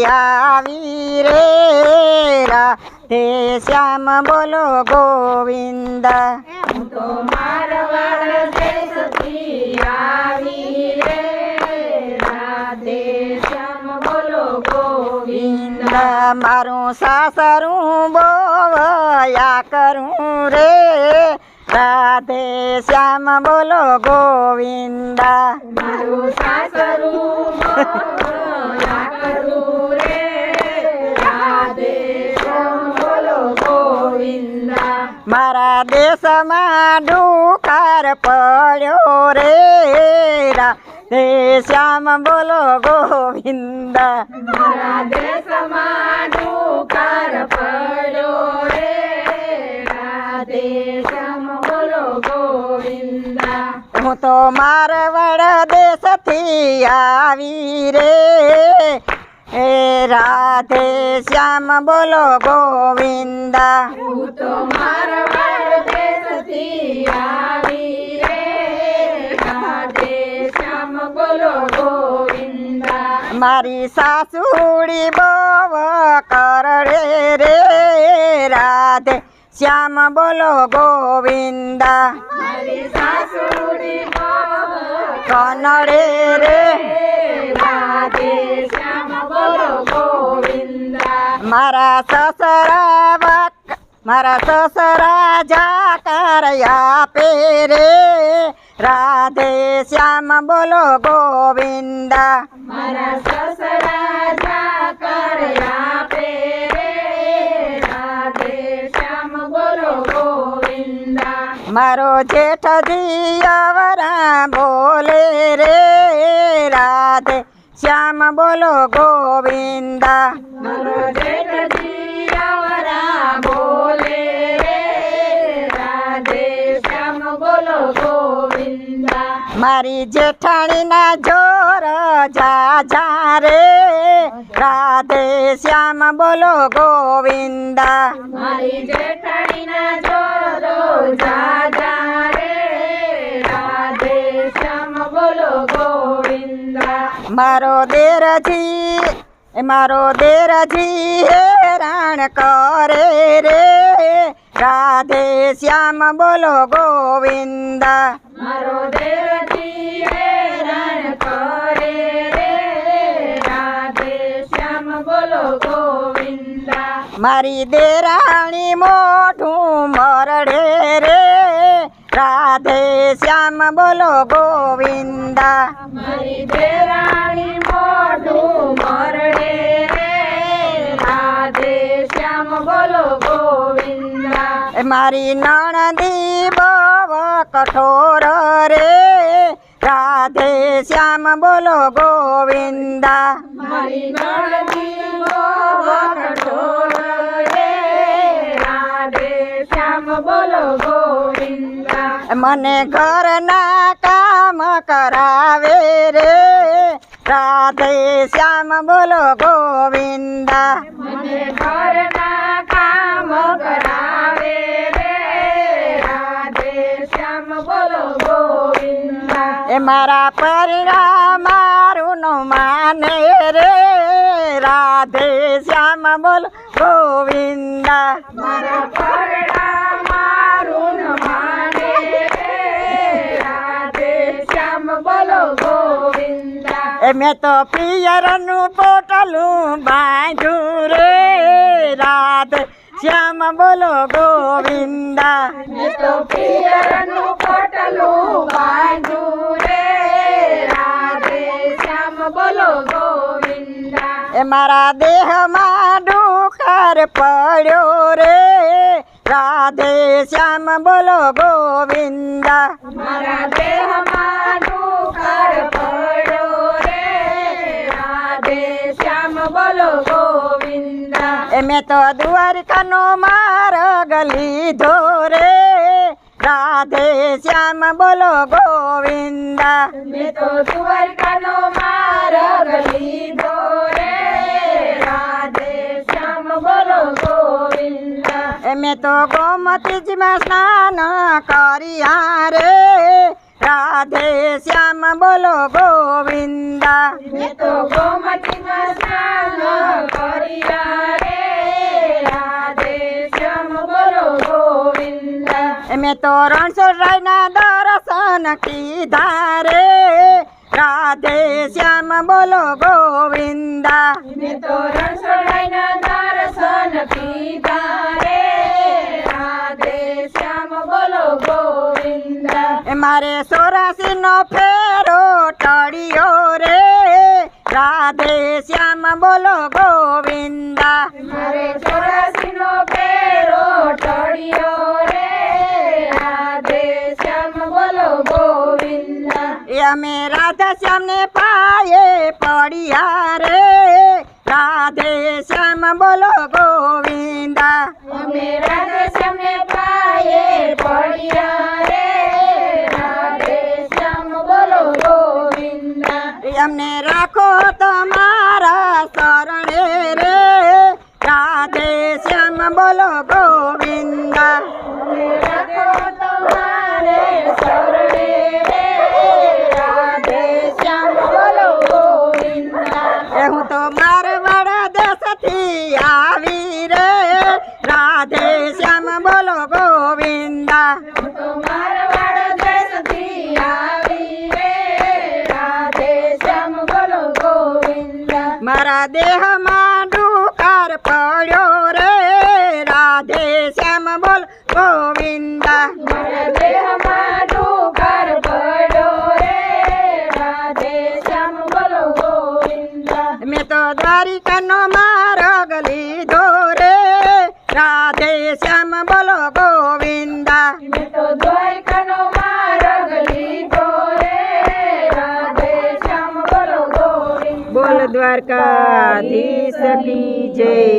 આવી રે રાધે શ્યામ બોલો ગોવિંદ હું તો મારવાડ દેશથી આવી રે રાધે શ્યામ બોલો ગોવિંદ મારું સાસરું બોવયા કરું રે રાધે શ્યામ બોલો ગોવિંદ મારું સાસરું બોવયા કરું રે રાધે શ્યામ બોલો ગોવિંદ મારા દેશમાં દુકાળ પડ્યો રે રાધે શ્યામ બોલો ગોવિંદ મારા દેશમાં દુકાળ પડ્યો રે રાધે શ્યામ બોલો ગોવિંદ હું તો મારવાડ દેશથી આવી રે હે રાધે શ્યામ બોલો ગોવિંદ હું તો મારવાડ દેશથી આવી રે રાધે શ્યામ બોલો ગોવિંદ મારી સાસુડી બોવ કરડે રે રાધે શ્યામ બોલો ગોવિંદ મારી સાસુડી કનડે રે રાધે શ્યામ બોલો ગોવિંદ મારા સસરા જાકર આપે રે રાધે શ્યામ બોલો ગોવિંદ મારા સસરા જાકર આપે રે રાધે શ્યામ બોલો ગોવિંદ મારો જેઠજી અવરા બોલે રે રાધે શ્યામ બોલો ગોવિંદ મારો જેઠજી આવરા બોલે રે રાધે શ્યામ બોલો ગોવિંદ મારી જેઠાણીના જોર જા રે રાધે શ્યામ બોલો ગોવિંદ મારી જેઠાણીના જોરો જા રે રાધે શ્યામ બોલો ગોવિંદ મારો દેરજી હેરાણ કરે રે રાધે શ્યામ બોલો ગોવિંદ મારો દેવજી હેરાન કરે રે રાધે શ્યામ બોલો ગોવિંદ મારી દેરાણી મોઢું મરડે રે રાધે શ્યામ બોલો ગોવિંદ મારી દેરાણી મોઢું મરડે રે રાધે શ્યામ બોલો ગોવિંદ મારી નણંદી બવ કઠોર રે રાધે શ્યામ બોલો ગોવિંદ મારી નણંદી બહુ કઠોર રે રાધે શ્યામ બોલો ગોવિંદ મને ઘરના કામ કરાવે રે રાધે શ્યામ બોલો ગોવિંદ મને ઘરના કામ કરાવે રે રાધે શ્યામ બોલો ગોવિંદ મારા પરિણા મારું નો માને રે રાધે શ્યામ બોલો ગોવિંદ મારા પરડા મારું ન માને રે રાધે શ્યામ બોલો ગોવિંદ મેં તો પિયરનું પોટલું બાંધ્યું રે રાધે શ્યામ બોલો ગોવિંદ મેં તો પિયરનું પોટલું બાંધ્યું રે રાધે શ્યામ બોલો ગોવિંદ મારા દેહમાં ડુકર પડ્યો રે રાધે શ્યામ બોલો ગોવિંદ મારા દેહમાં દુઃખર પડ્યો રે રાધે શ્યામ બોલો ગોવિંદ મેં તો દ્વારકાનો માર્ગ લીધો રે રાધે શ્યામ બોલો ગોવિંદ મેં તો દ્વારકાનો માર્ગ લીધો રે રાધે શ્યામ બોલો ગોવિંદ મેં તો ગોમતીજીમાં સ્નાન કર્યા રે રાધે શ્યામ બોલો ગોવિંદ મેં તો ગોમતીમાં સ્નાન મેં તો રણછોડરાયના દર્શન કીધા રે રાધે શ્યામ બોલો ગોવિંદા. મેં તો રણછોડરાયના દર્શન કીધા રે રાધે શ્યામ બોલો ગોવિંદા. એ મારે 84નો ફેરો ટળ્યો રે રાધે શ્યામ બોલો ગોવિંદા. મારે 84નો ફેરો ટળ્યો રે રાધે શ્યામ બોલો ગોવિંદા. એ અમે રાધા શ્યામને પાયે પડ્યા રે રાધે શ્યામ બોલો ગોવિંદા. અમે રાધે શ્યામને પાયે પડ્યા રે રાધે શ્યામ બોલો ગોવિંદા. એ અમને રાખો તમારા શરણે રે રાધે શ્યામ બોલો ગોવિંદા. અમે રાખો તમારે શરણે રે રાધે શ્યામ બોલો ગોવિંદા. એ હું તો મારવાડ દેશથી આવી રે રાધે શ્યામ બોલો ગોવિંદા. હું તો મારવાડ દેશથી આવી રે રાધે શ્યામ બોલો ગોવિંદા. મારા દેહમાં ડુકાર પડ્યો રે રાધે શ્યામ બોલો ગોવિંદા. મારા દેહમાં ડુકાર પડ્યો રે રાધે શ્યામ બોલો ગોવિંદા. મેં તો દ્વારિકાનો માર્ગ લીધો રે રાધે શ્યામ બોલો ગોવિંદા. મેં તો દ્વારકાનો માર્ગ લીધો રે રાધે શ્યામ બોલો ગોવિંદા. બોલ દ્વારકાધીશ કી જય.